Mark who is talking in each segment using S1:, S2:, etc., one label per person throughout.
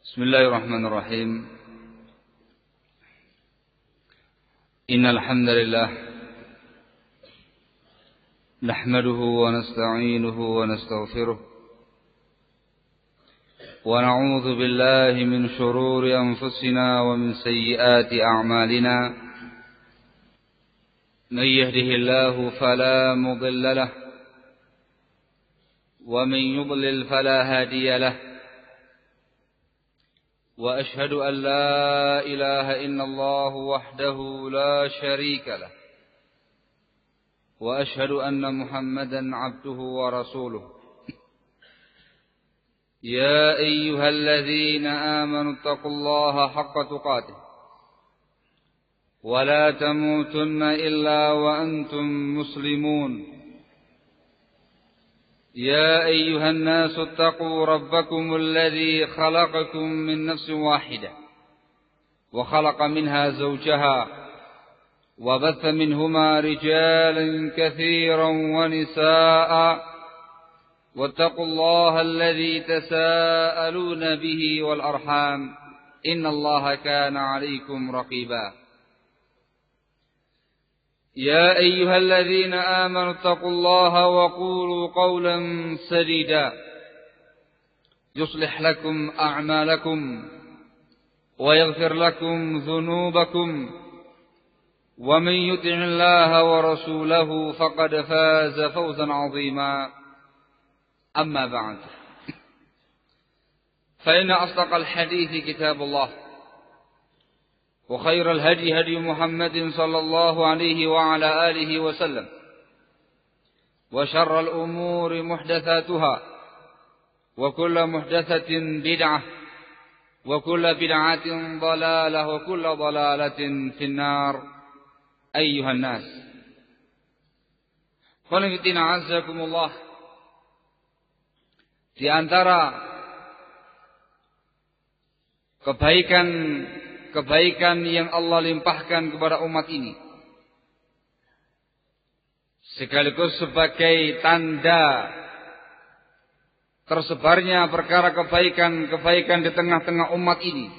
S1: بسم الله الرحمن الرحيم. إن الحمد لله نحمده ونستعينه ونستغفره ونعوذ بالله من شرور أنفسنا ومن سيئات أعمالنا. من يهده الله فلا مضل له ومن يضلل فلا هادي له. وأشهد أن لا إله إلا الله وحده لا شريك له وأشهد أن محمدا عبده ورسوله. يا أيها الذين آمنوا اتقوا الله حق تقاته ولا تموتن إلا وأنتم مسلمون. يا أيها الناس اتقوا ربكم الذي خلقكم من نفس واحدة وخلق منها زوجها وبث منهما رجالا كثيرا ونساء واتقوا الله الذي تساءلون به والأرحام إن الله كان عليكم رقيبا. يا أيها الذين آمنوا اتقوا الله وقولوا قولا سديدا يصلح لكم أعمالكم ويغفر لكم ذنوبكم ومن يطع الله ورسوله فقد فاز فوزا عظيما. أما بعد فإن أصدق الحديث كتاب الله وخير الهدي هدي محمد صلى الله عليه وعلى آله وسلم وشر الأمور محدثاتها وكل محدثة بدعة وكل بدعة ضلالة وكل ضلالة في النار. أيها الناس qanitina azzakumullah, di antara kebaikan yang Allah limpahkan kepada umat ini, sekaligus sebagai tanda tersebarnya perkara kebaikan di tengah-tengah umat ini,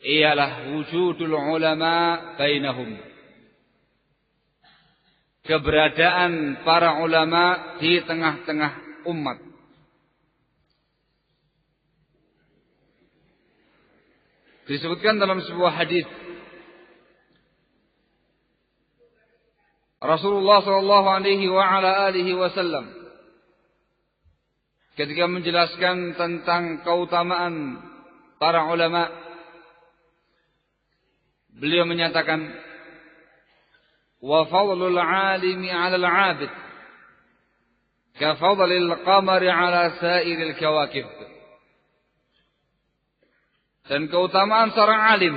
S1: ialah wujudul ulama bainahum, keberadaan para ulama di tengah-tengah umat. Disebutkan dalam sebuah hadis Rasulullah sallallahu alaihi wa ala alihi wasallam ketika menjelaskan tentang keutamaan para ulama, beliau menyatakan wa fadlul alimi 'ala al-'abid ka fadlil qamari 'ala sa'iril kawakib. Dan keutamaan seorang alim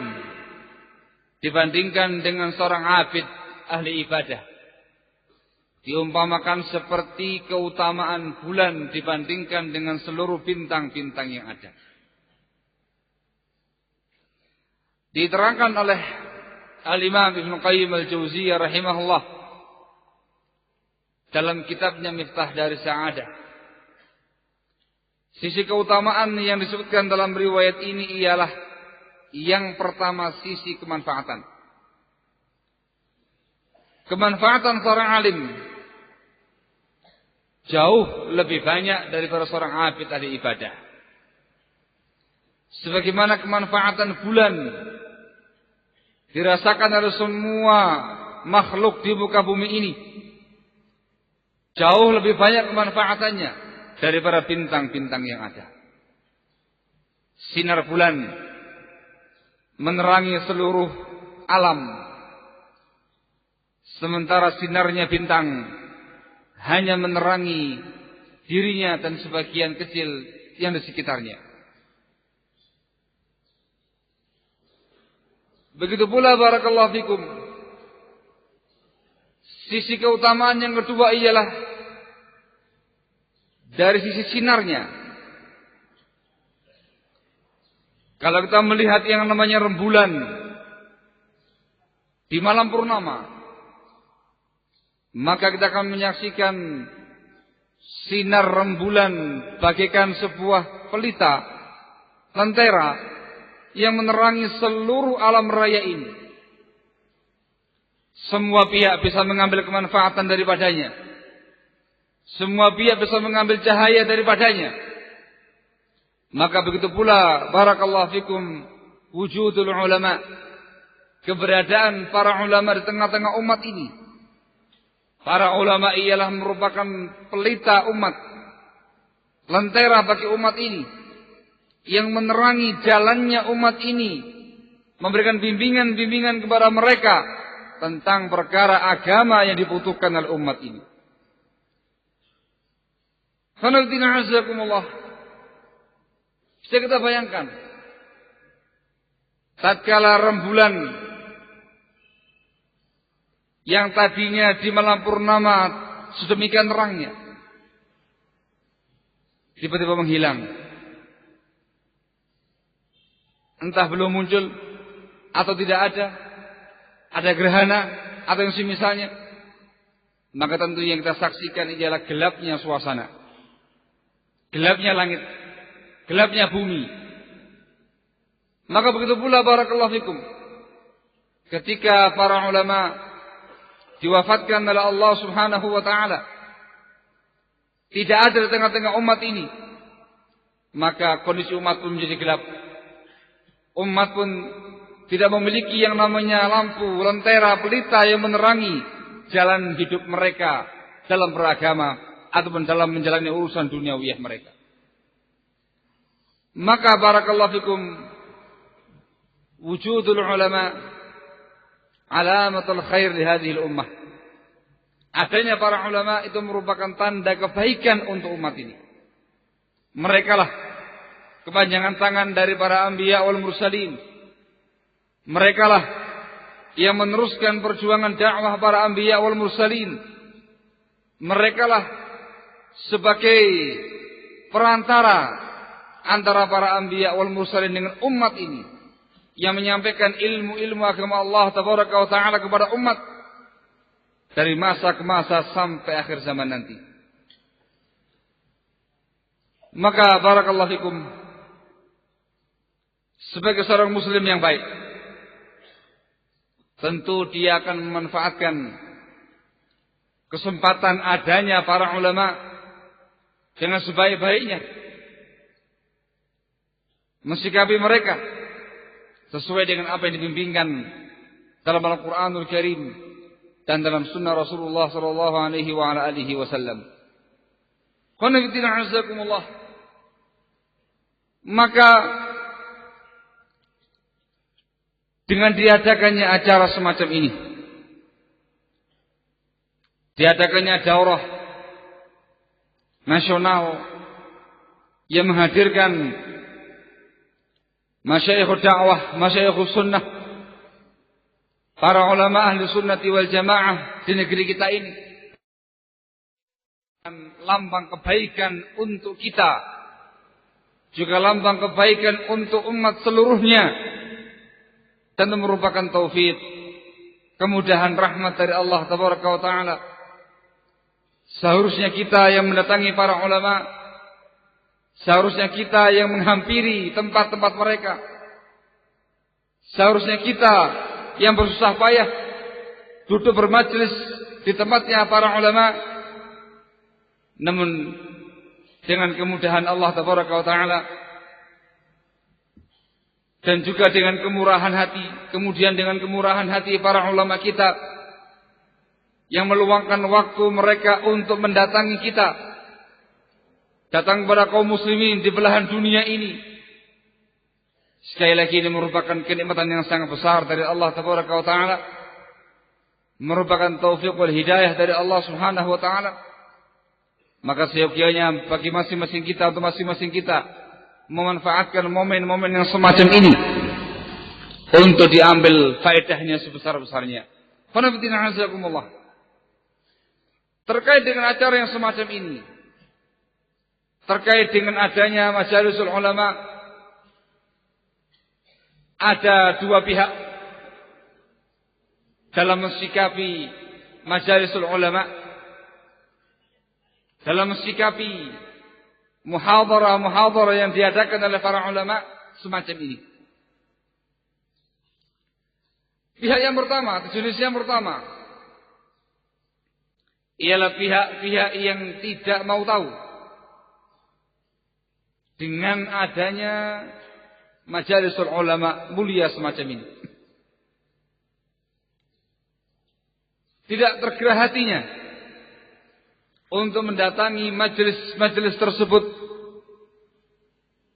S1: dibandingkan dengan seorang abid ahli ibadah diumpamakan seperti keutamaan bulan dibandingkan dengan seluruh bintang-bintang yang ada. Diterangkan oleh Al-Imam Ibnu Qayyim Al-Jauziyah rahimahullah dalam kitabnya Miftah Dari Sa'adah, sisi keutamaan yang disebutkan dalam riwayat ini ialah yang pertama, sisi kemanfaatan. Kemanfaatan seorang alim jauh lebih banyak daripada seorang abid ahli ibadah. Sebagaimana kemanfaatan bulan dirasakan oleh semua makhluk di muka bumi ini, jauh lebih banyak kemanfaatannya daripada bintang-bintang yang ada. Sinar bulan menerangi seluruh alam, sementara sinarnya bintang hanya menerangi dirinya dan sebagian kecil yang di sekitarnya. Begitu pula barakallahu fikum, sisi keutamaan yang kedua ialah dari sisi sinarnya. Kalau kita melihat yang namanya rembulan di malam purnama, maka kita akan menyaksikan sinar rembulan bagaikan sebuah pelita, lentera yang menerangi seluruh alam raya ini. Semua pihak bisa mengambil kemanfaatan daripadanya. Semua pihak bisa mengambil cahaya daripadanya. Maka begitu pula barakallahu fikum wujudul ulama, keberadaan para ulama di tengah-tengah umat ini. Para ulama ialah merupakan pelita umat, lentera bagi umat ini, yang menerangi jalannya umat ini, memberikan bimbingan-bimbingan kepada mereka tentang perkara agama yang dibutuhkan oleh umat ini. Khanatina azakumullah. Bisa kita bayangkan, tatkala rembulan yang tadinya di malam purnama sedemikian terangnya, tiba-tiba menghilang. Entah belum muncul atau tidak ada gerhana atau yang semisalnya, maka tentu yang kita saksikan ialah gelapnya suasana, gelapnya langit, gelapnya bumi. Maka begitu pula barakallahu fikum, ketika para ulama diwafatkan oleh Allah Subhanahu wa taala, tidak ada di tengah-tengah umat ini, maka kondisi umat pun menjadi gelap. Umat pun tidak memiliki yang namanya lampu, lentera, pelita yang menerangi jalan hidup mereka dalam beragama ataupun dalam menjalani urusan duniawiyah mereka. Maka barakallahu fikum, wujudul ulama alamatul khair di hadhil ummah. Adanya para ulama itu merupakan tanda kebaikan untuk umat ini. Mereka lah kepanjangan tangan dari para anbiya wal mursalin. Mereka lah yang meneruskan perjuangan dakwah para anbiya wal mursalin. Mereka lah sebagai perantara antara para anbiya wal mursalin dengan umat ini, yang menyampaikan ilmu-ilmu agama Allah tabaraka wa taala kepada umat dari masa ke masa sampai akhir zaman nanti. Maka barakallahu fikum, sebagai seorang muslim yang baik, tentu dia akan memanfaatkan kesempatan adanya para ulama dengan sebaik-baiknya, mensikapi mereka sesuai dengan apa yang dibimbingkan dalam Al-Quranul Karim dan dalam sunnah Rasulullah sallallahu alaihi wa ala alihi wasallam. Qanitina azakumullah. Maka dengan diadakannya acara semacam ini, diadakannya daurah nasional yang menghadirkan masyayikh dakwah, masyayikh sunnah, para ulama ahli sunnati wal jamaah di negeri kita ini, lambang kebaikan untuk kita, juga lambang kebaikan untuk umat seluruhnya, dan merupakan taufik, kemudahan rahmat dari Allah tabaraka wa taala. Seharusnya kita yang mendatangi para ulama, seharusnya kita yang menghampiri tempat-tempat mereka, seharusnya kita yang bersusah payah duduk bermajlis di tempatnya para ulama, namun dengan kemudahan Allah tabaraka wa taala dan juga dengan kemurahan hati, kemudian dengan kemurahan hati para ulama kita yang meluangkan waktu mereka untuk mendatangi kita, datang kepada kaum muslimin di belahan dunia ini. Sekali lagi ini merupakan kenikmatan yang sangat besar dari Allah tabaraka wa taala, merupakan taufik wal hidayah dari Allah Subhanahu wa taala. Maka seyogyanya bagi masing-masing kita, untuk masing-masing kita memanfaatkan momen-momen yang semacam ini untuk diambil faedahnya sebesar-besarnya. Qanitina azakumullah. Terkait dengan acara yang semacam ini, terkait dengan adanya majalisul ulama, ada dua pihak dalam mensikapi majalisul ulama, dalam mensikapi muhadharah yang diadakan oleh para ulama semacam ini. Pihak yang pertama, jenis yang pertama, ialah pihak-pihak yang tidak mau tahu dengan adanya majalisul ulama mulia semacam ini. Tidak tergerak hatinya untuk mendatangi majelis tersebut,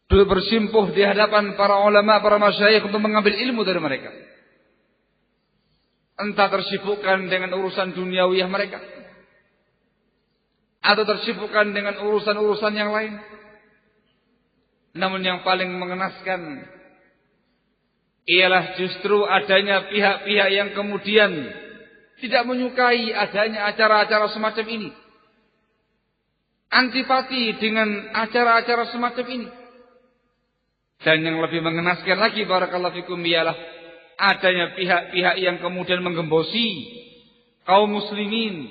S1: bersimpuh di hadapan para ulama, para masyayikh untuk mengambil ilmu dari mereka. Entah tersibukkan dengan urusan duniawiyah mereka, atau tersibukkan dengan urusan-urusan yang lain. Namun yang paling mengenaskan ialah justru adanya pihak-pihak yang kemudian tidak menyukai adanya acara-acara semacam ini, antipati dengan acara-acara semacam ini. Dan yang lebih mengenaskan lagi, barakallahu fikum, ialah adanya pihak-pihak yang kemudian menggembosi kaum muslimin,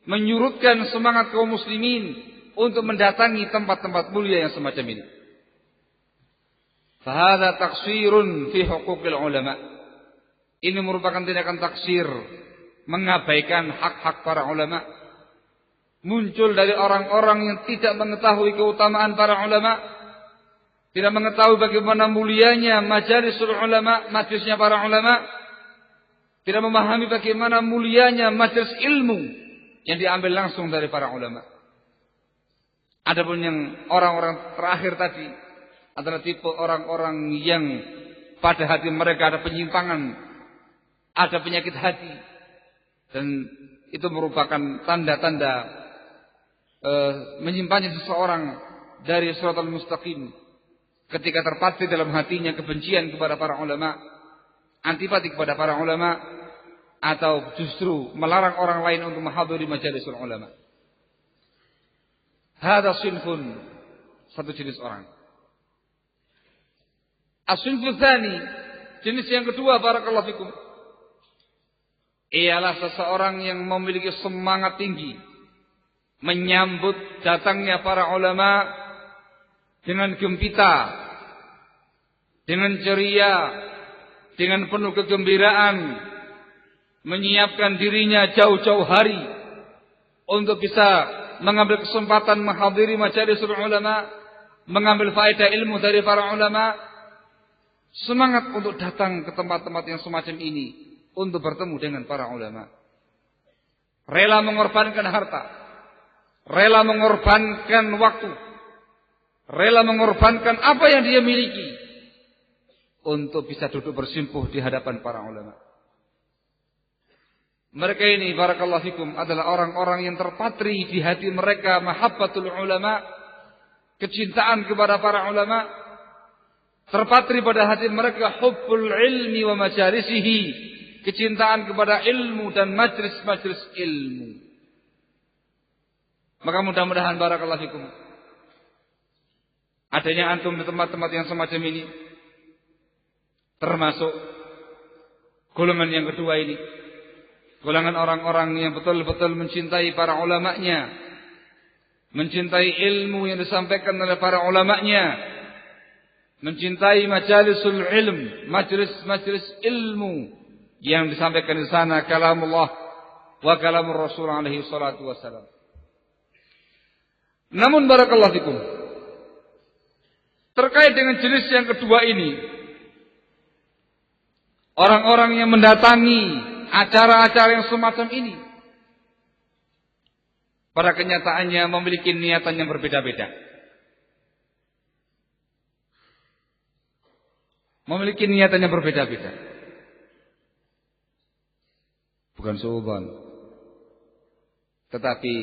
S1: menyurutkan semangat kaum muslimin untuk mendatangi tempat-tempat mulia yang semacam ini. Fahadha taksirun fi huquqil ulama. Ini merupakan tindakan taksir, mengabaikan hak-hak para ulama. Muncul dari orang-orang yang tidak mengetahui keutamaan para ulama, tidak mengetahui bagaimana mulianya majalisul ulama, majelisnya para ulama, tidak memahami bagaimana mulianya majelis ilmu yang diambil langsung dari para ulama. Adapun yang orang-orang terakhir tadi adalah tipe orang-orang yang pada hati mereka ada penyimpangan, ada penyakit hati, dan itu merupakan tanda-tanda menyimpangnya seseorang dari shiratal mustaqim. Ketika terpatri dalam hatinya kebencian kepada para ulama, antipati kepada para ulama, atau justru melarang orang lain untuk menghadiri majalisul ulama. Hada sinfun, satu jenis orang. As-sinful tsani, jenis yang kedua, barakallahu fikum, ialah seseorang yang memiliki semangat tinggi menyambut datangnya para ulama dengan gembira, dengan ceria, dengan penuh kegembiraan, menyiapkan dirinya jauh-jauh hari untuk bisa mengambil kesempatan menghadiri majalisul ulama, mengambil faedah ilmu dari para ulama, semangat untuk datang ke tempat-tempat yang semacam ini untuk bertemu dengan para ulama. Rela mengorbankan harta, rela mengorbankan waktu, rela mengorbankan apa yang dia miliki untuk bisa duduk bersimpuh di hadapan para ulama. Mereka ini, barakallahu fikum, adalah orang-orang yang terpatri di hati mereka mahabbatul ulama, kecintaan kepada para ulama, terpatri pada hati mereka hubbul ilmi wa majalisihi, kecintaan kepada ilmu dan majlis-majlis ilmu. Maka mudah-mudahan, barakallahu fikum, adanya antum di tempat-tempat yang semacam ini, termasuk golongan yang kedua ini, golongan orang-orang yang betul-betul mencintai para ulamanya, mencintai ilmu yang disampaikan oleh para ulamanya, mencintai majalisul ilm, majlis-majlis ilmu yang disampaikan di sana kalamullah wa kalamur Rasul alaihi salatu wassalam. Namun barakallahu fikum, terkait dengan jenis yang kedua ini, orang-orang yang mendatangi acara-acara yang semacam ini, pada kenyataannya memiliki niatan yang berbeda-beda. Memiliki niatan yang berbeda-beda. Bukan suudzon, tetapi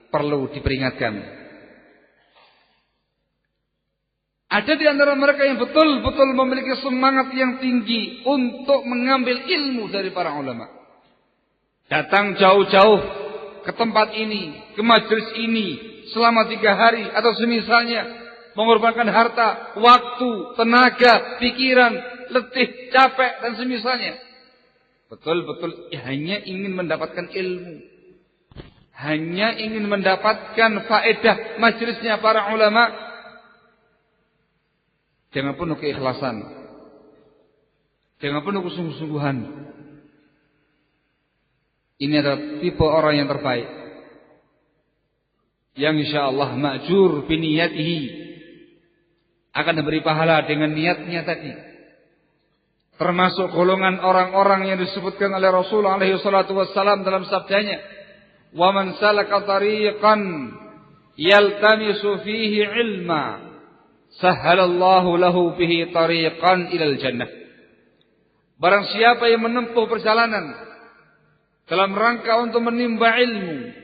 S1: perlu diperingatkan. Ada di antara mereka yang betul-betul memiliki semangat yang tinggi untuk mengambil ilmu dari para ulama. Datang jauh-jauh ke tempat ini, ke majelis ini, selama 3 hari atau semisalnya, mengorbankan harta, waktu, tenaga, pikiran, letih, capek, dan semisalnya. Betul-betul hanya ingin mendapatkan ilmu. hanya ingin mendapatkan faedah majelisnya para ulama dengan penuh keikhlasan, dengan penuh kesungguh-sungguhan. Ini adalah tipe orang yang terbaik, yang insyaallah ma'jur biniyatihi, akan diberi pahala dengan niatnya tadi. Termasuk golongan orang-orang yang disebutkan oleh Rasulullah alaihi salatu wassalam dalam sabdanya, "Wa man salaka tariqan yaltamisu fihi ilma, sahhalallahu lahu bihi tariqan ilal jannah." Barang siapa yang menempuh perjalanan dalam rangka untuk menimba ilmu,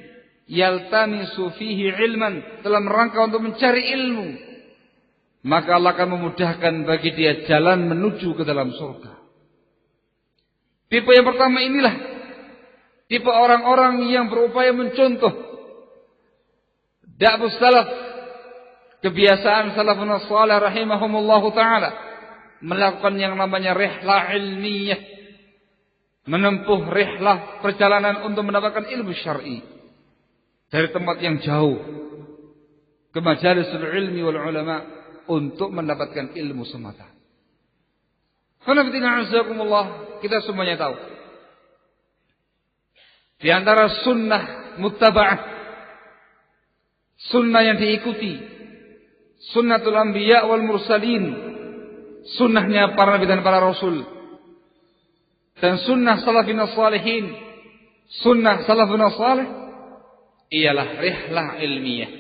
S1: yaltamisu fihi ilman, dalam rangka untuk mencari ilmu, maka Allah akan memudahkan bagi dia jalan menuju ke dalam surga. Tipe yang pertama inilah tipe orang-orang yang berupaya mencontoh da'bus salaf, kebiasaan salafun salih rahimahumullahu ta'ala, melakukan yang namanya rihlah ilmiyah, menempuh rihlah perjalanan untuk mendapatkan ilmu syar'i dari tempat yang jauh ke majalisul ilmi wal ulama untuk mendapatkan ilmu semata. Kita semuanya tahu di antara sunnah muttaba'ah, sunnah yang diikuti, sunnatul anbiya wal mursalin, sunnahnya para nabi dan para rasul, dan sunnah salafin salihin, sunnah salafun salih, ialah rihlah ilmiah.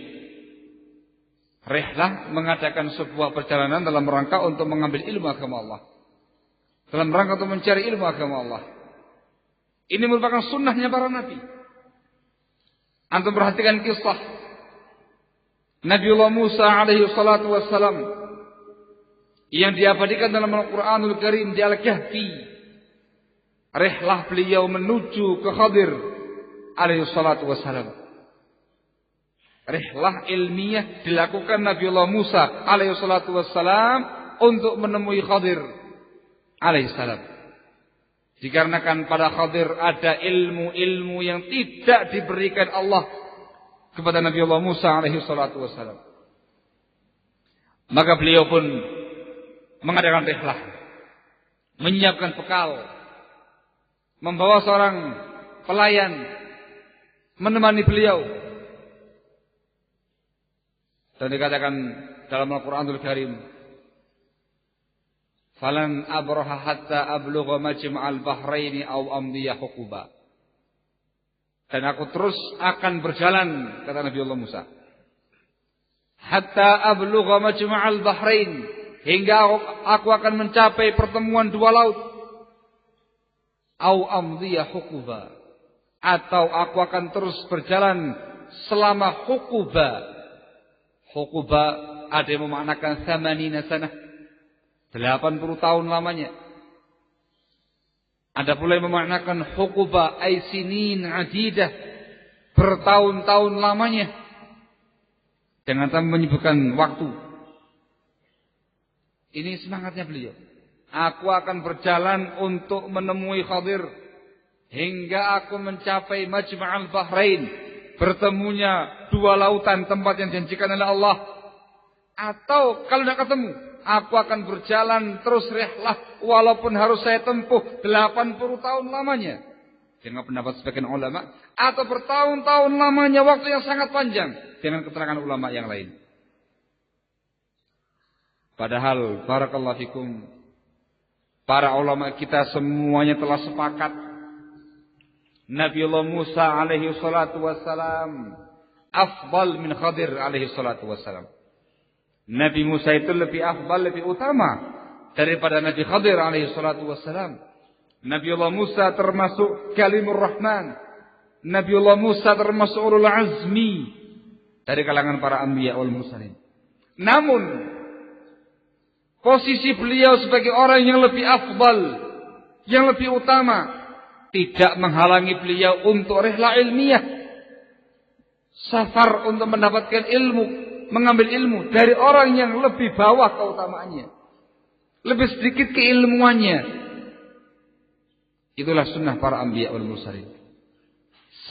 S1: Rihlah mengadakan sebuah perjalanan dalam rangka untuk mengambil ilmu agama Allah, dalam rangka untuk mencari ilmu agama Allah. Ini merupakan sunnahnya para nabi. Antum perhatikan kisah Nabiullah Musa alaihi salatu wassalam yang diabadikan dalam Al-Quranul Karim di Al-Kahfi. Rihlah beliau menuju ke Khadir alaihi salatu wassalam. Rihlah ilmiah dilakukan Nabiullah Musa alaihi salatu wassalam untuk menemui Khadir alaihi salam. Dikarenakan pada Khadir ada ilmu-ilmu yang tidak diberikan Allah kepada Nabiullah Musa alaihi salatu wassalam. Maka beliau pun mengadakan rihlah, menyiapkan bekal, membawa seorang pelayan menemani beliau. Dan dikatakan dalam Al-Quranul Karim, "Falan abraha hatta ablugha majma'al bahraini aw amdiya huquba." Dan aku terus akan berjalan, kata Nabiullah Musa, hatta ablugha majma'al bahrain, hingga aku akan mencapai pertemuan dua laut, aw amdiya huquba, atau aku akan terus berjalan selama huquba. Huquba ada yang memaknakan 80 sanah, 80 tahun lamanya. Ada pula yang memaknakan huquba ay sinin adidah, bertahun-tahun lamanya, dengan tanpa menyebutkan waktu. Ini semangatnya beliau. Aku akan berjalan untuk menemui Khadir hingga aku mencapai Majma'al Bahrain, bertemunya dua lautan, tempat yang dijanjikan oleh Allah. Atau kalau tidak ketemu, aku akan berjalan terus rihlah walaupun harus saya tempuh 80 tahun lamanya. Dengan pendapat sebagian ulama, atau bertahun-tahun lamanya, waktu yang sangat panjang, dengan keterangan ulama yang lain. Padahal barakallahu fikum, para ulama kita semuanya telah sepakat Nabiullah Musa alaihi salatu wassalam afdal min Khadir alaihi salatu wassalam. Nabi Musa itu lebih afdal, lebih utama daripada Nabi Khadir alaihi salatu wassalam. Nabiullah Musa termasuk kalimur rahman. Nabiullah Musa termasuk ulul azmi dari kalangan para anbiya wal mursalin. Namun posisi beliau sebagai orang yang lebih afdal, yang lebih utama, tidak menghalangi beliau untuk rihlah ilmiah, safar untuk mendapatkan ilmu, mengambil ilmu dari orang yang lebih bawah keutamaannya, lebih sedikit keilmuannya. Itulah sunnah para anbiya wal mursalin.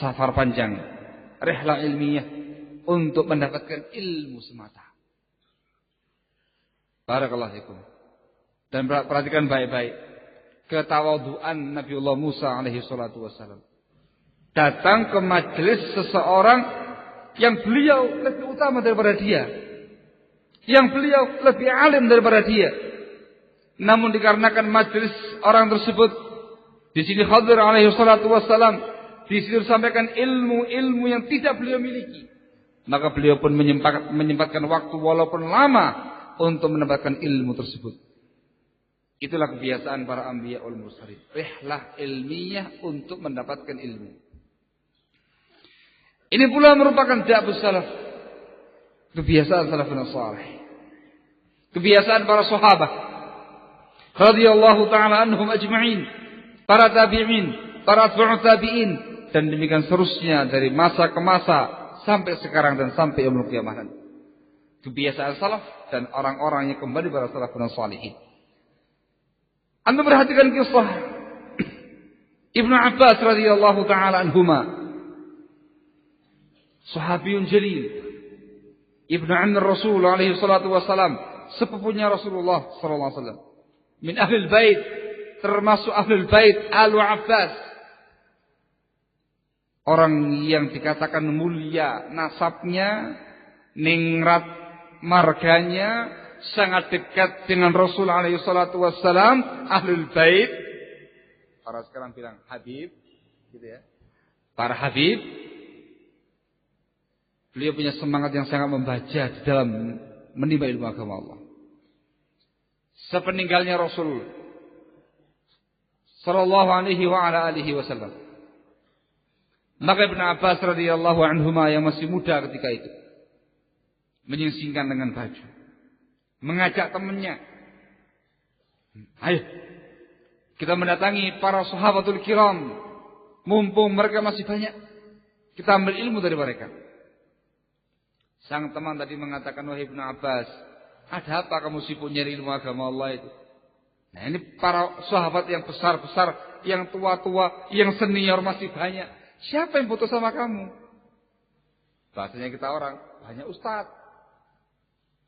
S1: Safar panjang rihlah ilmiah untuk mendapatkan ilmu semata. Barakallahu fikum. Dan perhatikan baik-baik ketawaduan Nabiullah Musa alaihi salatu wassalam. Datang ke majelis seseorang yang beliau lebih utama daripada dia, yang beliau lebih alim daripada dia. Namun dikarenakan majelis orang tersebut, di sini Khadir alaihi salatu wassalam, di sini disampaikan ilmu-ilmu yang tidak beliau miliki, maka beliau pun menyempatkan waktu walaupun lama untuk mendapatkan ilmu tersebut. Itulah kebiasaan para anbiya wal mursalin. Rihlah ilmiah untuk mendapatkan ilmu. Ini pula merupakan da'bus salaf. Kebiasaan salafun salih. Kebiasaan para sahabat radhiyallahu taala anhum ajma'in, para tabi'in, para atba'ut tabi'in, dan demikian seterusnya dari masa ke masa sampai sekarang dan sampai yaumul qiyamah. Kebiasaan salaf dan orang-orang yang kembali pada salafun salihin. Anda perhatikan kisah Ibnu Abbas radhiyallahu taala anhuma, sahabiyun jalil, ibnu ammi Rasul alaihi salatu wassalam, sepupunya Rasulullah sallallahu alaihi wasallam, min ahlul bait, termasuk ahlul bait Alu Abbas, orang yang dikatakan mulia nasabnya, ningrat marganya, sangat dekat dengan Rasul alaihi salatu wassalam, ahlul bait. Orang sekarang bilang habib, gitu ya. Para habib. Beliau punya semangat yang sangat membaca di dalam menimba ilmu agama Allah. Sepeninggalnya Rasul sallallahu alaihi wa ala alihi wasallam, maka Ibnu Abbas radhiyallahu anhuma yang masih muda ketika itu menyingsingkan dengan baju, mengajak temannya, ayo kita mendatangi para sahabatul kiram, mumpung mereka masih banyak, kita ambil ilmu dari mereka. Sang teman tadi mengatakan, wahai Ibnu Abbas, ada apa kamu sibuk nyari ilmu agama Allah itu? Nah, ini para sahabat yang besar-besar, yang tua-tua, yang senior masih banyak, siapa yang butuh sama kamu? Bahasanya kita orang, banyak ustadz,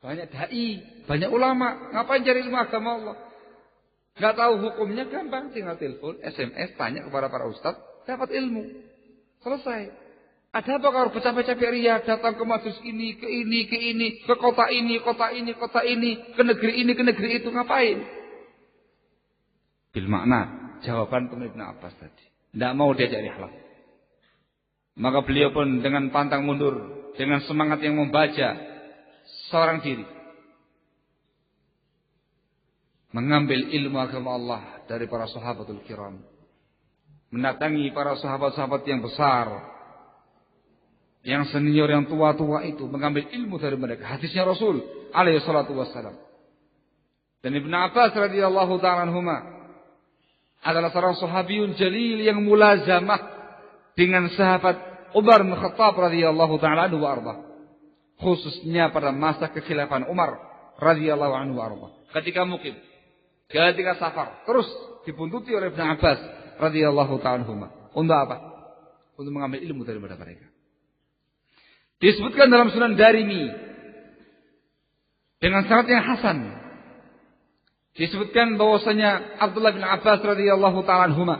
S1: banyak dai, banyak ulama, ngapain cari ilmu agama Allah? Gak tahu hukumnya, gampang, tinggal telepon, SMS, tanya kepada para ustadz, dapat ilmu, selesai. Ada apa kalau bercapek-capek ria, datang ke majelis ini, ke ini, ke ini, ke kota ini, kota ini, kota ini, ke negeri ini, ke negeri itu, ngapain? Bil makna, jawaban Ibnu Abbas tadi, tidak mau diajak rihlah. Maka beliau pun dengan pantang mundur, dengan semangat yang membaca, seorang diri mengambil ilmu agama Allah dari para sahabatul kiram, mendatangi para sahabat-sahabat yang besar, yang senior, yang tua-tua itu, mengambil ilmu dari mereka, hadisnya Rasul alaihi salatu wassalam. Dan Ibnu Abbas radhiyallahu ta'ala anhuma adalah seorang sahabiyun jalil yang mulazamah dengan sahabat Umar bin Khattab radhiyallahu ta'ala anhu wa arda, khususnya pada masa kekhilafan Umar radhiyallahu anhu wa arda, ketika mukim, ketika safar, terus dibuntuti oleh Ibnu Abbas radhiyallahu ta'ala anhuma. Untuk apa? Untuk mengambil ilmu dari mereka. Disebutkan dalam Sunan Darimi dengan sanad yang hasan, disebutkan bahwasanya Abdullah bin Abbas radhiyallahu ta'ala anhuma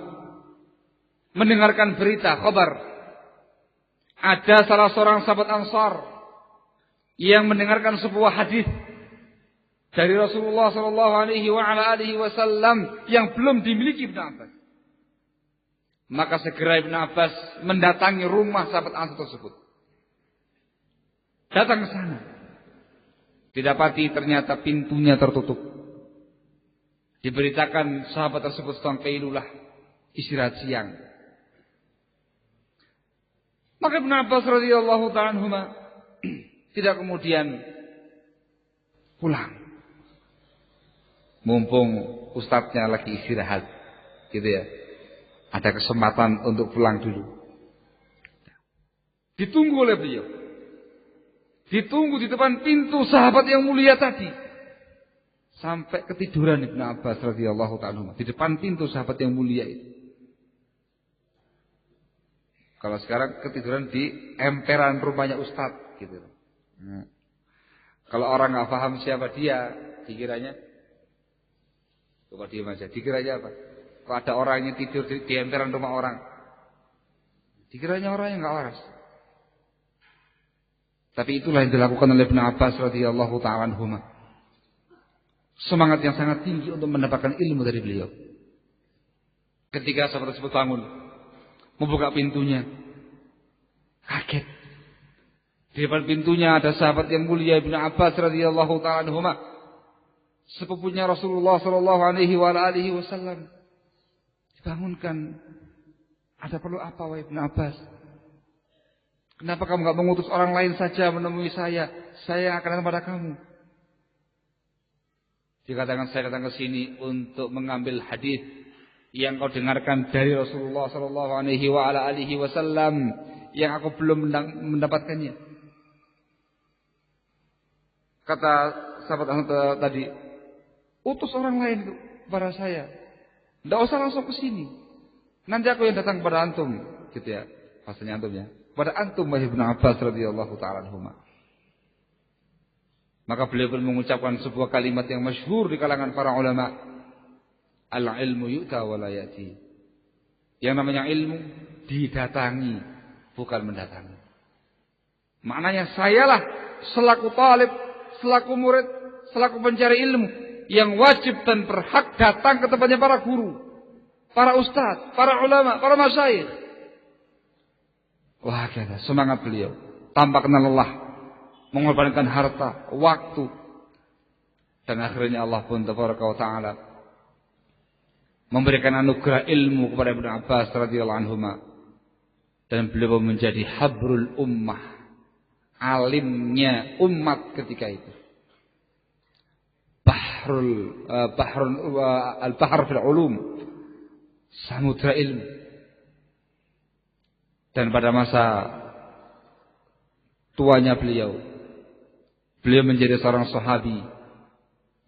S1: mendengarkan berita, kabar, ada salah seorang sahabat Ansar yang mendengarkan sebuah hadis dari Rasulullah sallallahu alaihi wa ala alihi wasallam yang belum dimiliki Ibnu Abbas. Maka segera Ibnu Abbas mendatangi rumah sahabat Ansar tersebut. Datang ke sana. Didapati ternyata pintunya tertutup. Diberitakan sahabat tersebut sedang qailulah, istirahat siang. Maka Ibnu Abbas radhiyallahu ta'ala anhuma tidak kemudian pulang. Mumpung ustadznya lagi istirahat, gitu ya. Ada kesempatan untuk pulang dulu. Ditunggu oleh beliau. Ditunggu di depan pintu sahabat yang mulia tadi. Sampai ketiduran Ibnu Abbas radhiyallahu ta'ala di depan pintu sahabat yang mulia itu. Kalau sekarang ketiduran di emperan rumahnya ustadz gitu. Kalau orang nggak paham siapa dia, dikiranya coba diam aja. Dikiranya apa? Kalau ada orang yang tidur di emperan rumah orang, dikiranya orang yang nggak waras. Tapi itulah yang dilakukan oleh Ibnu Abbas radhiyallahu ta'ala anhuma. Semangat yang sangat tinggi untuk mendapatkan ilmu dari beliau. Ketika sahabat tersebut bangun, membuka pintunya, kaget. Di depan pintunya ada sahabat yang mulia Ibnu Abbas radhiyallahu ta'ala anhuma, sepupunya Rasulullah sallallahu alaihi wasallam. Dibangunkan. Ada perlu apa wahai Ibnu Abbas? Kenapa kamu enggak mengutus orang lain saja menemui saya? Saya akan datang pada kamu. Dikatakan saya datang ke sini untuk mengambil hadis yang kau dengarkan dari Rasulullah sallallahu alaihi wasallam yang aku belum mendapatkannya. Kata sahabat tadi, utus orang lain kepada saya. Tidak usah langsung ke sini. Nanti aku yang datang kepada antum, gitu ya. Bahasanya antum ya. Kepada antum wahai Ibnu Abbas radhiyallahu ta'ala anhuma. Maka beliau pun mengucapkan sebuah kalimat yang masyhur di kalangan para ulama. Al-ilmu yu'ta wa la ya'ti. Yang namanya ilmu didatangi, bukan mendatangi. Maknanya sayalah selaku talib, selaku murid, selaku pencari ilmu yang wajib dan berhak datang ke tempatnya para guru, para ustadz, para ulama, para masyayikh. Wah, kata semangat beliau tanpa kenal lelah, mengorbankan harta, waktu, dan akhirnya Allah pun tabaraka wa ta'ala memberikan anugerah ilmu kepada Ibnu Abbas radhiyallahu anhuma, dan beliau menjadi habrul ummah, alimnya umat ketika itu. Al-bahr fil ulum, samudra ilmu. Dan pada masa tuanya beliau menjadi seorang sahabi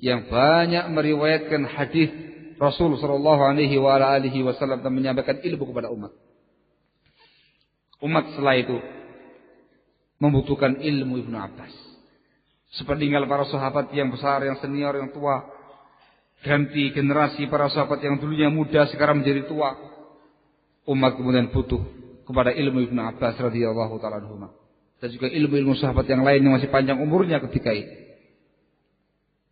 S1: yang banyak meriwayatkan hadis Rasul sallallahu alaihi wasallam dan menyampaikan ilmu kepada umat. Umat setelah itu membutuhkan ilmu Ibnu Abbas. Sepeninggal para sahabat yang besar, yang senior, yang tua, ganti generasi para sahabat yang dulunya muda sekarang menjadi tua. Umat kemudian butuh kepada ilmu Ibnu Abbas radhiyallahu ta'ala anhuma, dan juga ilmu-ilmu sahabat yang lain yang masih panjang umurnya ketika itu.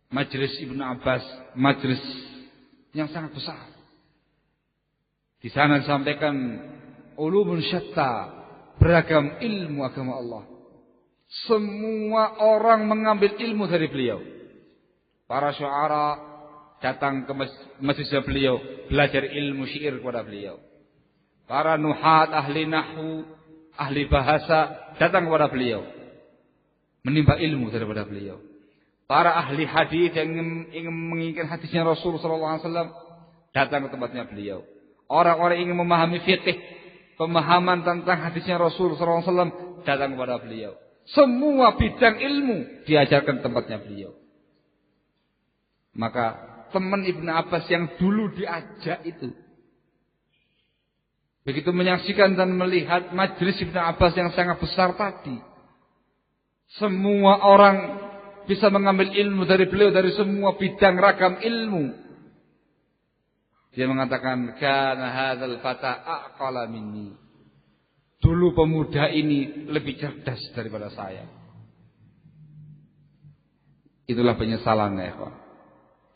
S1: Majelis Ibnu Abbas, majelis yang sangat besar. Di sana disampaikan ulumun syatta, beragam ilmu agama Allah. Semua orang mengambil ilmu dari beliau. Para syuara datang ke masjid beliau, belajar ilmu syair kepada beliau. Para nuhat, ahli nahwu, ahli bahasa datang kepada beliau, menimba ilmu daripada beliau. Para ahli hadis yang ingin menginginkan hadisnya Rasul sallallahu alaihi wasallam datang ke tempatnya beliau. Orang-orang ingin memahami fikih, pemahaman tentang hadisnya Rasul sallallahu alaihi wasallam datang kepada beliau. Semua bidang ilmu diajarkan tempatnya beliau. Maka teman Ibnu Abbas yang dulu diajak itu, begitu menyaksikan dan melihat majelis Ibnu Abbas yang sangat besar tadi, semua orang bisa mengambil ilmu dari beliau dari semua bidang ragam ilmu. Dia mengatakan, kana hadzal fata aqala minni. Dulu pemuda ini lebih cerdas daripada saya. Itulah penyesalan ya, kawan.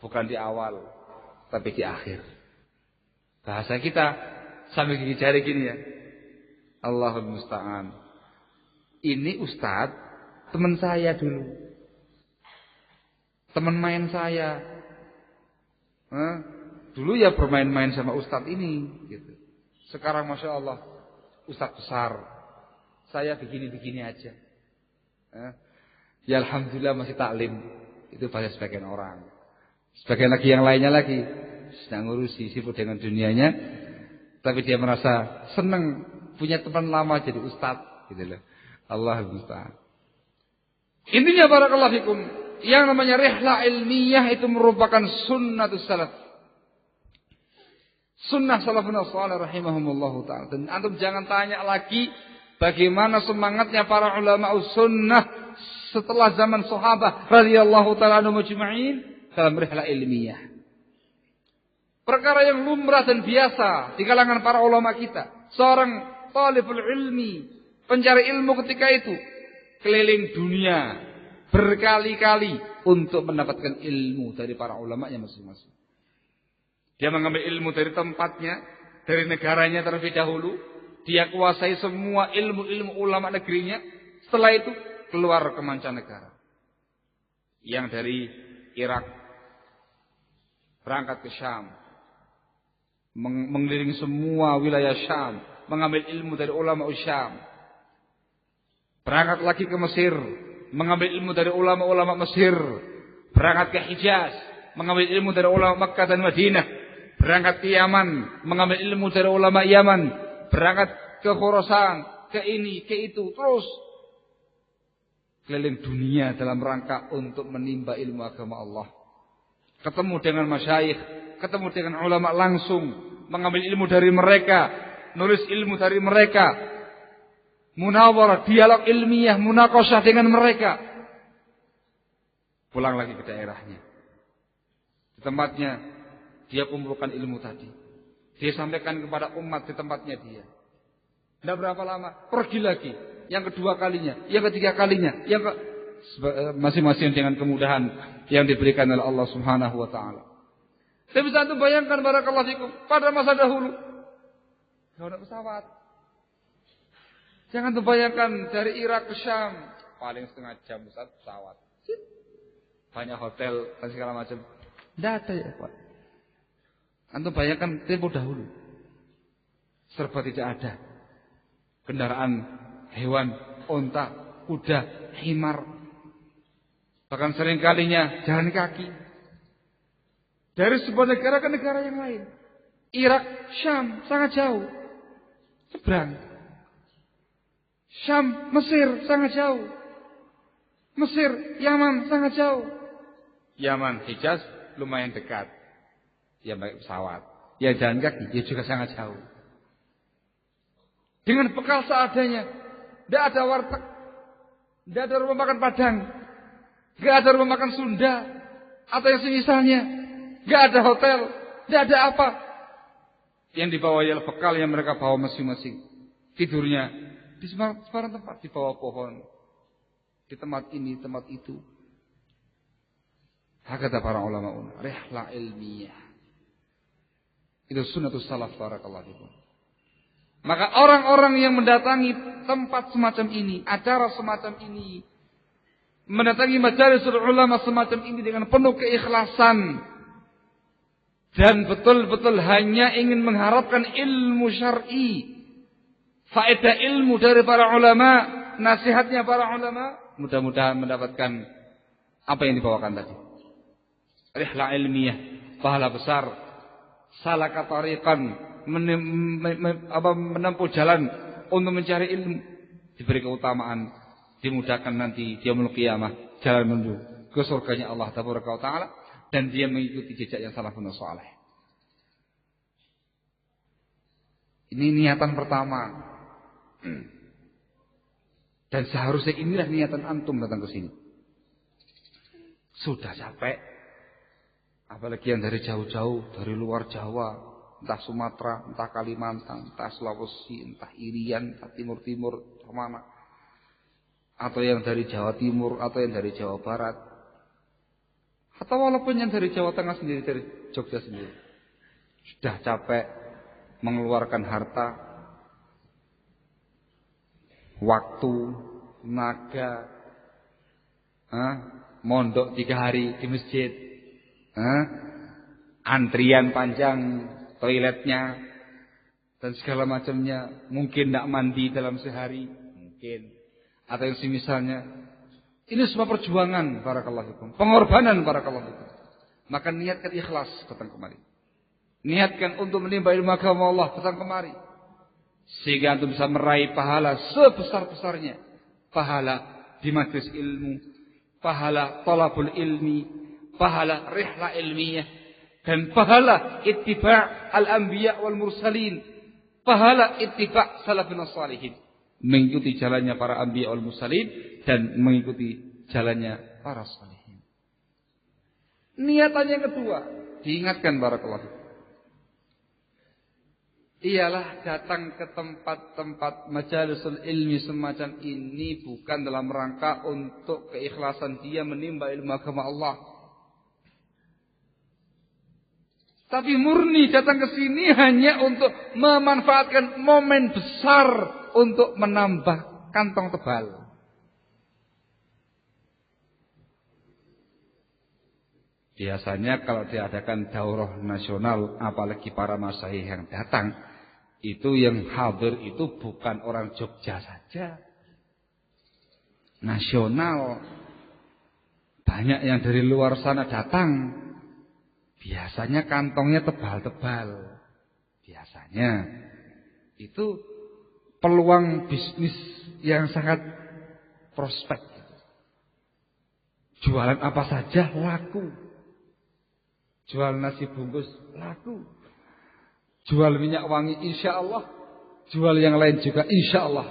S1: Bukan di awal, tapi di akhir. Bahasa kita sambil gigi jari gini ya. Allahul musta'an. Ini ustaz, teman saya dulu. Teman main saya. Dulu ya bermain-main sama ustaz ini gitu. Sekarang Masya Allah ustaz besar. Saya begini-begini aja. Ya Alhamdulillah masih taklim. Itu bahasa sebagian orang. Sebagian lagi yang lainnya lagi sedang ngurusi, sibuk dengan dunianya. Tapi dia merasa senang punya teman lama jadi ustaz gitu loh. Allahul musta'an. Intinya barakallahu fikum, yang namanya rihlah ilmiah itu merupakan sunnatus salaf. Sunnah salafun salih rahimahumullahu ta'ala. Dan antum jangan tanya lagi bagaimana semangatnya para ulama sunnah setelah zaman sahabat radhiyallahu ta'ala anhum ajma'in dalam rihlah ilmiah. Perkara yang lumrah dan biasa di kalangan para ulama kita. Seorang talibul ilmi, pencari ilmu ketika itu keliling dunia berkali-kali untuk mendapatkan ilmu dari para ulamanya masing-masing. Dia mengambil ilmu dari tempatnya, dari negaranya terlebih dahulu. Dia kuasai semua ilmu-ilmu ulama negerinya. Setelah itu keluar ke mancanegara. Yang dari Irak berangkat ke Syam, mengelilingi semua wilayah Syam, mengambil ilmu dari ulama Syam. Berangkat lagi ke Mesir, mengambil ilmu dari ulama-ulama Mesir. Berangkat ke Hijaz, mengambil ilmu dari ulama Makkah dan Madinah. Berangkat ke Yaman, mengambil ilmu dari ulama Yaman. Berangkat ke Khurasan, ke ini, ke itu, terus keliling dunia dalam rangka untuk menimba ilmu agama Allah. Ketemu dengan masyayikh, ketemu dengan ulama langsung, mengambil ilmu dari mereka, nulis ilmu dari mereka, munawarah, dialog ilmiah, munaqasyah dengan mereka. Pulang lagi ke daerahnya. Di tempatnya dia kumpulkan ilmu tadi. Dia sampaikan kepada umat di tempatnya dia. Tidak berapa lama, pergi lagi. Yang kedua kalinya, yang ketiga kalinya, masing-masing dengan kemudahan yang diberikan oleh Allah Subhanahu wa taala. Saya bisa antum bayangkan barakallahu fikum pada masa dahulu enggak ada pesawat. Jangan terbayangkan dari Irak ke Syam paling setengah jam pesawat. Banyak hotel dan segala macam. Tidak ada ya, Pak. Antum bayangkan tempo dahulu. Serba tidak ada. Kendaraan hewan, onta, kuda, himar. Bahkan seringkalinya jalan kaki. Dari sebuah negara ke negara yang lain. Irak, Syam, sangat jauh. Seberang. Syam, Mesir, sangat jauh. Mesir, Yaman, sangat jauh. Yaman, Hijaz, lumayan dekat. Ya baik pesawat. Ya jalan kaki, ya juga sangat jauh. Dengan bekal seadanya. Tidak ada warteg. Tidak ada rumah makan Padang. Tidak ada rumah makan Sunda. Atau yang semisalnya. Tidak ada hotel. Tidak ada apa. Yang dibawa ialah bekal yang mereka bawa masing-masing. Tidurnya di sebarang tempat. Di bawah pohon. Di tempat ini, tempat itu. Hakata para ulama. Rihlah ilmiah. Itu sunnatus salaf barakallahu fikum. Maka orang-orang yang mendatangi tempat semacam ini, acara semacam ini, mendatangi majalisul ulama semacam ini dengan penuh keikhlasan dan betul-betul hanya ingin mengharapkan ilmu syar'i, faedah ilmu dari para ulama, nasihatnya para ulama, mudah-mudahan mendapatkan apa yang dibawakan tadi. Rihlah ilmiah, pahala besar, salaka tariqan, menempuh jalan untuk mencari ilmu, diberi keutamaan, dimudahkan nanti dia yaumul qiyamah jalan menuju ke surganya Allah Taala, dan dia mengikuti jejak yang salafun salih. Ini niatan pertama. Dan seharusnya inilah niatan antum datang ke sini. Sudah capek, apalagi yang dari jauh-jauh, dari luar Jawa, entah Sumatera, entah Kalimantan, entah Sulawesi, entah Irian, entah Timur-Timur, kemana. Atau yang dari Jawa Timur, atau yang dari Jawa Barat. Atau walaupun yang dari Jawa Tengah sendiri, dari Jogja sendiri. Sudah capek mengeluarkan harta, waktu, tenaga, mondok 3 hari di masjid, antrian panjang, toiletnya dan segala macamnya, mungkin tidak mandi dalam sehari, mungkin, atau yang semisalnya. Ini semua perjuangan barakallahu fikum, pengorbanan barakallahu fikum. Maka niatkan ikhlas datang kemari. Niatkan untuk menimba ilmu agama Allah datang kemari. Sehingga antum bisa meraih pahala sebesar-besarnya. Pahala di majlis ilmu, pahala talabul ilmi, pahala rihlah ilmiah. Dan pahala ittiba' al-anbiya wal mursalin. Pahala ittiba' salafun salihin. Mengikuti jalannya para anbiya wal mursalin dan mengikuti jalannya para salihin. Niatannya kedua, diingatkan barakallahu fikum. Ialah datang ke tempat-tempat majalisul ilmi semacam ini bukan dalam rangka untuk keikhlasan dia menimba ilmu agama Allah. Tapi murni datang ke sini hanya untuk memanfaatkan momen besar untuk menambah kantong tebal. Biasanya kalau diadakan daurah nasional, apalagi para masyayikh yang datang, itu yang hadir itu bukan orang Jogja saja. Nasional. Banyak yang dari luar sana datang. Biasanya kantongnya tebal-tebal. Biasanya. Itu peluang bisnis yang sangat prospek. Jualan apa saja laku. Jual nasi bungkus laku. Jual minyak wangi insya Allah. Jual yang lain juga insya Allah.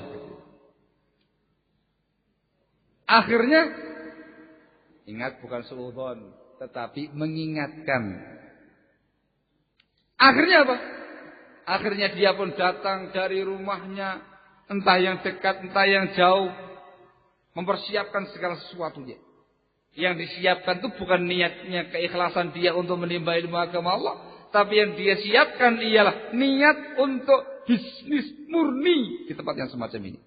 S1: Akhirnya, ingat bukan suudzon, tetapi mengingatkan. Akhirnya apa? Akhirnya dia pun datang dari rumahnya, entah yang dekat, entah yang jauh, mempersiapkan segala sesuatunya. Yang disiapkan itu bukan niatnya keikhlasan dia untuk menimba ilmu agama Allah, tapi yang dia siapkan ialah niat untuk bisnis murni di tempat yang semacam ini.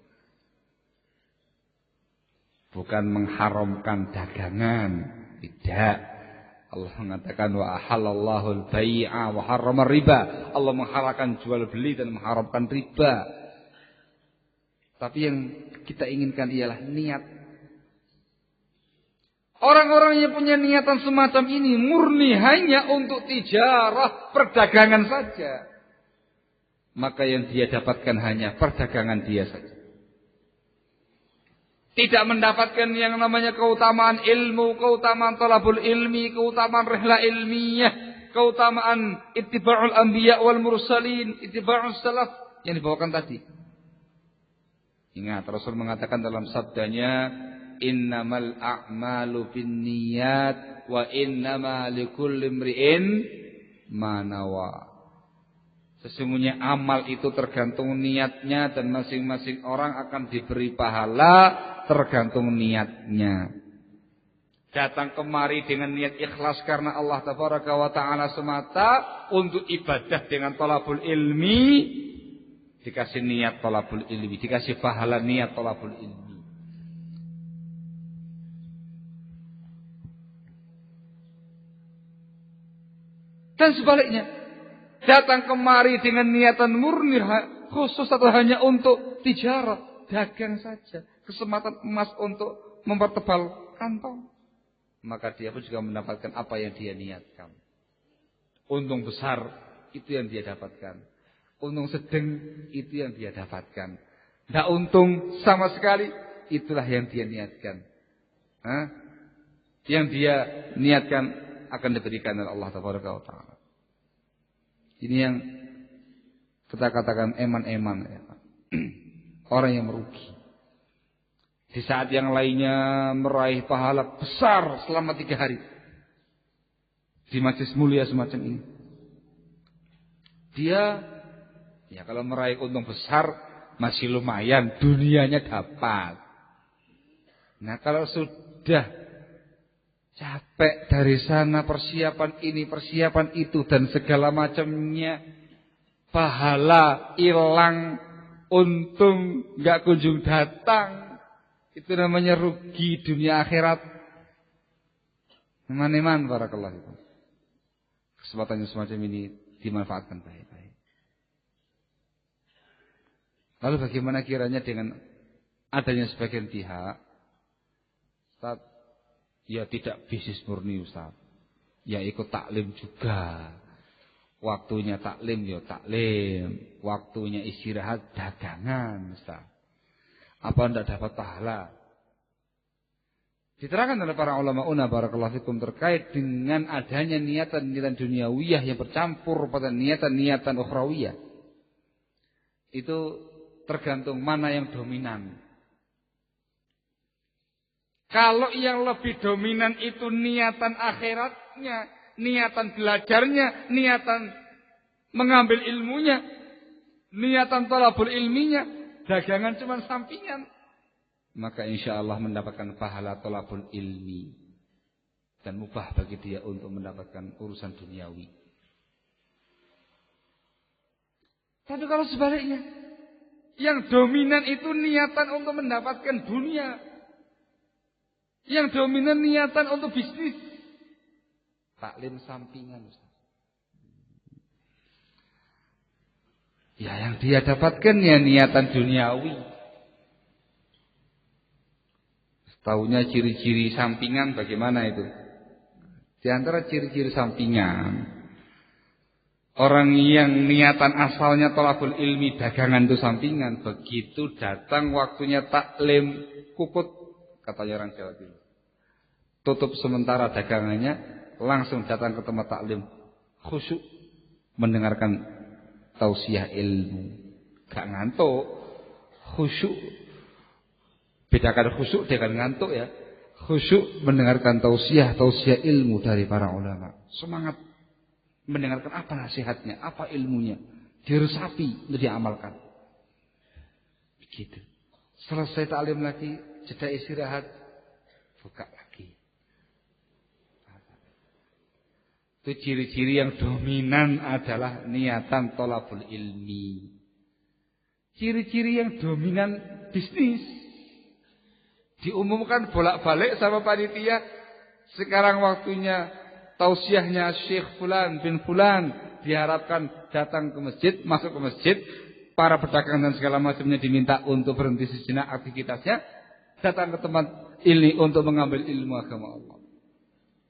S1: Bukan mengharamkan dagangan, tidak. Allah mengatakan wa ahallallahu al-bai'a wa harrama riba. Allah menghalalkan jual beli dan mengharamkan riba. Tapi yang kita inginkan ialah niat. Orang-orang yang punya niatan semacam ini murni hanya untuk tijarah, perdagangan saja. Maka yang dia dapatkan hanya perdagangan dia saja. Tidak mendapatkan yang namanya keutamaan ilmu, keutamaan talabul ilmi, keutamaan rihla ilmiah, keutamaan ittiba'ul anbiya wal mursalin, ittiba'us salaf yang dibawakan tadi. Ingat Rasul mengatakan dalam sabdanya, innamal a'malu binniyat wa innama likulli imri'in ma nawa. Sesungguhnya amal itu tergantung niatnya dan masing-masing orang akan diberi pahala tergantung niatnya. Datang kemari dengan niat ikhlas karena Allah tabaraka wa ta'ala semata untuk ibadah dengan thalabul ilmi, dikasih niat thalabul ilmi, dikasih pahala niat thalabul ilmi. Dan sebaliknya, datang kemari dengan niatan murni khusus atau hanya untuk tijarah, dagang saja, kesempatan emas untuk mempertebal kantong, maka dia pun juga mendapatkan apa yang dia niatkan. Untung besar itu yang dia dapatkan, untung sedang itu yang dia dapatkan. Tidak untung sama sekali, itulah yang dia niatkan. Yang dia niatkan akan diberikan oleh Allah Taala. Ini yang kita katakan eman-eman, ya. Orang yang merugi. Di saat yang lainnya meraih pahala besar selama 3 hari di majelis mulia semacam ini. Dia, ya kalau meraih untung besar masih lumayan, dunianya dapat. Nah kalau sudah capek dari sana, persiapan ini, persiapan itu, dan segala macamnya, pahala hilang, untung nggak kunjung datang, itu namanya rugi dunia akhirat. Iman-iman barakallahu fikum. Kesempatan semacam ini dimanfaatkan baik-baik. Lalu bagaimana kiranya dengan adanya sebagian pihak, Ustaz, ya tidak bisnis murni Ustaz. Ya ikut taklim juga. Waktunya taklim ya taklim. Waktunya istirahat dagangan Ustaz. Apa enggak dapat pahala? Diterangkan oleh para ulama barakallahu fikum terkait dengan adanya niatan-niatan duniawiyah yang bercampur pada niatan-niatan ukhrawiyah. Itu tergantung mana yang dominan. Kalau yang lebih dominan itu niatan akhiratnya, niatan belajarnya, niatan mengambil ilmunya, niatan thalabul ilminya, dagangan cuma sampingan, maka insya Allah mendapatkan pahala thalabul ilmi dan mubah bagi dia untuk mendapatkan urusan duniawi. Tapi kalau sebaliknya, yang dominan itu niatan untuk mendapatkan dunia, yang dominan niatan untuk bisnis, taklim sampingan, Ustaz. Ya yang dia dapatkan ya niatan duniawi. Taunya ciri-ciri sampingan bagaimana itu? Di antara ciri-ciri sampingan, orang yang niatan asalnya thalabul ilmi, dagangan itu sampingan, begitu datang waktunya taklim, kukut, katanya orang Jawa Timur. Tutup sementara dagangannya, langsung datang ke tempat taklim, khusyuk mendengarkan tausiah ilmu. Gak ngantuk, khusyuk. Bedakan khusyuk dengan ngantuk ya. Khusyuk mendengarkan tausiah ilmu dari para ulama. Semangat mendengarkan apa nasihatnya, apa ilmunya, diresapi untuk diamalkan. Begitu. Selesai taklim lagi, jeda istirahat, buka lagi. Itu ciri-ciri yang dominan adalah niatan thalabul ilmi. Ciri-ciri yang dominan bisnis. Diumumkan bolak-balik sama panitia. Sekarang waktunya tausiahnya Syekh Fulan bin Fulan. Diharapkan datang ke masjid, masuk ke masjid. Para pedagang dan segala macamnya diminta untuk berhenti sejenak aktivitasnya. Datang ke tempat ini untuk mengambil ilmu agama Allah.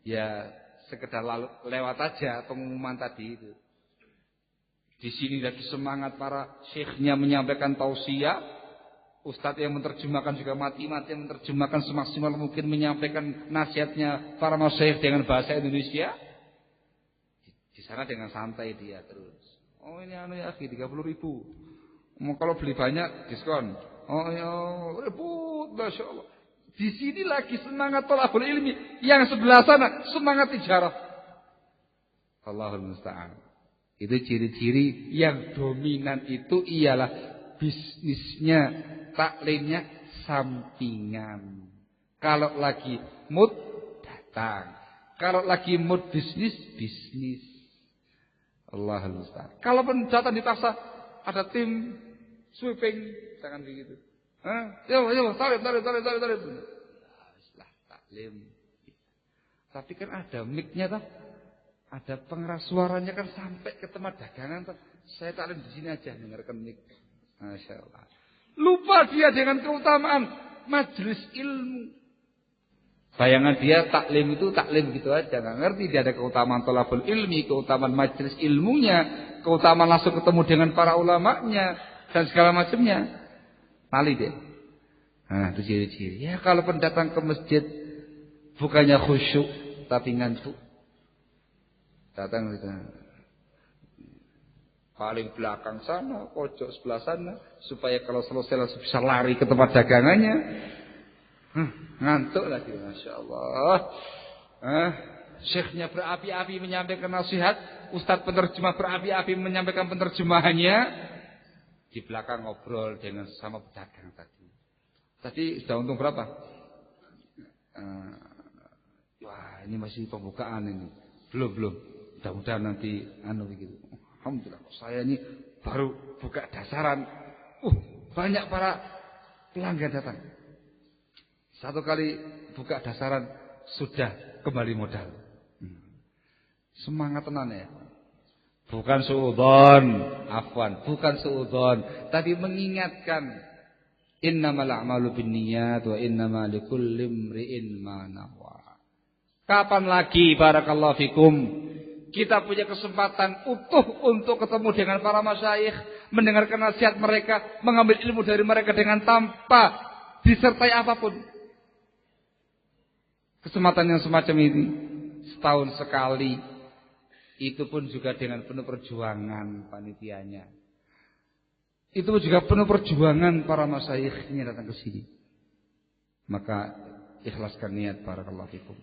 S1: Ya sekedar lewat aja pengumuman tadi itu. Di sini lagi semangat para syekhnya menyampaikan tausiah. Ustadz yang menerjemahkan juga mati-mati menerjemahkan semaksimal mungkin menyampaikan nasihatnya para masyayikh dengan bahasa Indonesia. Di sana dengan santai dia terus. Oh ini ya akhi 30.000. Mau kalau beli banyak diskon. Oh ya ribut Masya Allah. Di sini lagi semangat thalabul ilmi, yang sebelah sana semangat tijarah. Allahul musta'an. Itu ciri-ciri yang dominan itu ialah bisnisnya, taklimnya sampingan. Kalau lagi mood datang, kalau lagi mood bisnis. Allahul musta'an. Kalau pun datang dipaksa ada tim sweeping, jangan begitu. Yo, tarik. Taklim. Tapi kan ada mic-nya toh. Ada pengeras suaranya kan sampai ke tempat dagangan toh. Saya taklim di sini aja dengarkan mic. Masya Allah. Lupa dia dengan keutamaan majelis ilmu. Bayangan dia taklim itu taklim gitu aja, enggak ngerti dia ada keutamaan thalabul ilmi, keutamaan majelis ilmunya, keutamaan langsung ketemu dengan para ulamanya dan segala macamnya. Mali deh. Nah, itu ciri-ciri. Ya kalau pendatang ke masjid bukannya khusyuk tapi ngantuk. Datang paling belakang sana, pojok sebelah sana, supaya kalau selesai langsung bisa lari ke tempat dagangannya. Ngantuk lagi, Masya Allah. Syekhnya berapi-api menyampaikan nasihat, Ustadz penerjemah berapi-api menyampaikan penerjemahannya. Di belakang ngobrol dengan sesama pedagang tadi. Tadi sudah untung berapa? Wah ini masih pembukaan ini. Belum. Mudah-mudahan nanti begitu. Alhamdulillah saya ini baru buka dasaran. Banyak para pelanggan datang. Satu kali buka dasaran sudah kembali modal. Semangat tenan ya. Bukan suudzon, afwan, bukan suudzon, tapi mengingatkan innamal a'malu binniyat wa innamal likulli imri'in ma nawa. Kapan lagi barakallahu fikum kita punya kesempatan utuh untuk ketemu dengan para masyayikh, mendengarkan nasihat mereka, mengambil ilmu dari mereka dengan tanpa disertai apapun. Kesempatan yang semacam ini setahun sekali, itu pun juga dengan penuh perjuangan panitianya. Itu juga penuh perjuangan para masyayikhnya datang ke sini. Maka ikhlaskan niat, barakallahu fikum.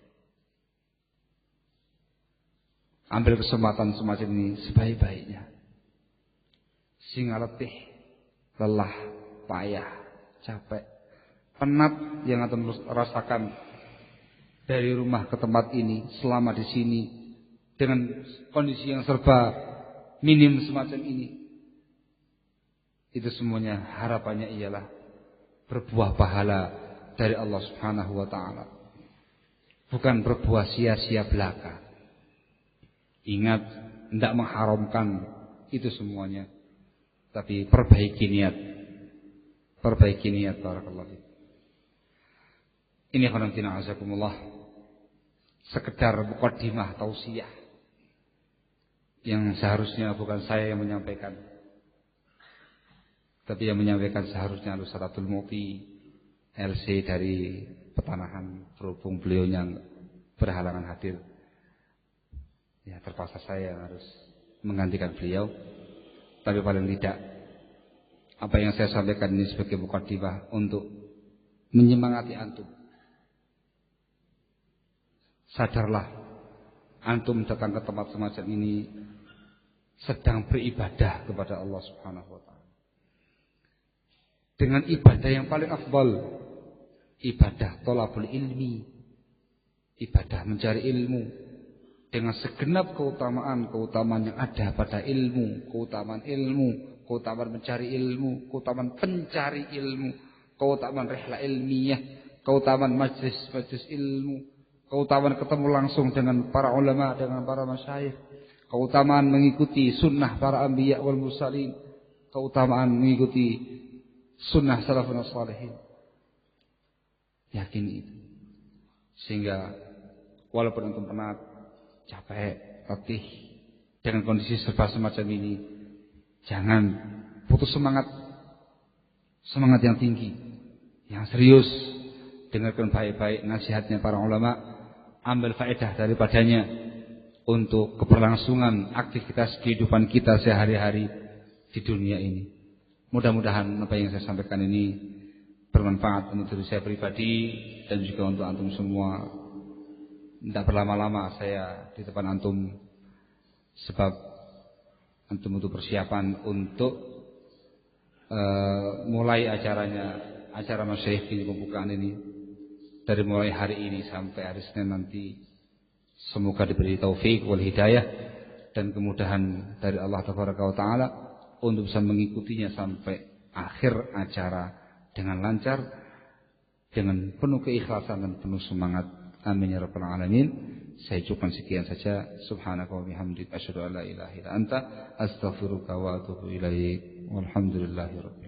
S1: Ambil kesempatan semacam ini sebaik-baiknya. Sehingga letih, lelah, payah, capek, penat yang akan rasakan dari rumah ke tempat ini selama di sini dengan kondisi yang serba minim semacam ini. Itu semuanya harapannya ialah berbuah pahala dari Allah Subhanahu wa taala. Bukan berbuah sia-sia belaka. Ingat, tidak mengharamkan itu semuanya. Tapi perbaiki niat. Perbaiki niat, barakallahu fiik. Ini khonamtina azakumullah. Sekedar muqaddimah tausiyah. Yang seharusnya bukan saya yang menyampaikan. Tapi yang menyampaikan seharusnya Al-Ustadz Muti LC dari Petanahan. Berhubung beliau yang berhalangan hadir. Ya, terpaksa saya harus menggantikan beliau. Tapi paling tidak, apa yang saya sampaikan ini sebagai muqaddimah untuk menyemangati antum. Sadarlah, antum datang ke tempat semacam ini sedang beribadah kepada Allah Subhanahu wa taala. Dengan ibadah yang paling afdal, ibadah thalabul ilmi, ibadah mencari ilmu. Dengan segenap keutamaan yang ada pada ilmu, keutamaan mencari ilmu, keutamaan pencari ilmu, keutamaan rihla ilmiah, keutamaan majlis ilmu, keutamaan ketemu langsung dengan para ulama, dengan para masyayikh, keutamaan mengikuti sunnah para anbiya wal mursalin, keutamaan mengikuti sunnah salafun salihin. Yakini itu. Sehingga walaupun antum penat, capek, letih dengan kondisi serba semacam ini, jangan putus semangat. Semangat yang tinggi, yang serius. Dengarkan baik-baik nasihatnya para ulama, ambil faedah daripadanya untuk keberlangsungan aktivitas kehidupan kita sehari-hari di dunia ini. Mudah-mudahan apa yang saya sampaikan ini bermanfaat untuk diri saya pribadi dan juga untuk antum semua. Tidak berlama-lama saya di depan antum, sebab antum untuk persiapan untuk mulai acara masyayikh ini, pembukaan ini dari mulai hari ini sampai hari Senin nanti. Semoga diberi taufik wal hidayah dan kemudahan dari Allah Taala untuk bisa mengikutinya sampai akhir acara dengan lancar, dengan penuh keikhlasan dan penuh semangat. Amin ya rabbal alamin. Saya cukupkan sekian saja. Subhanaka wa bihamdika asyhadu an la ilaha illa anta astaghfiruka wa atubu ilaik. Walhamdulillahirabbil alamin.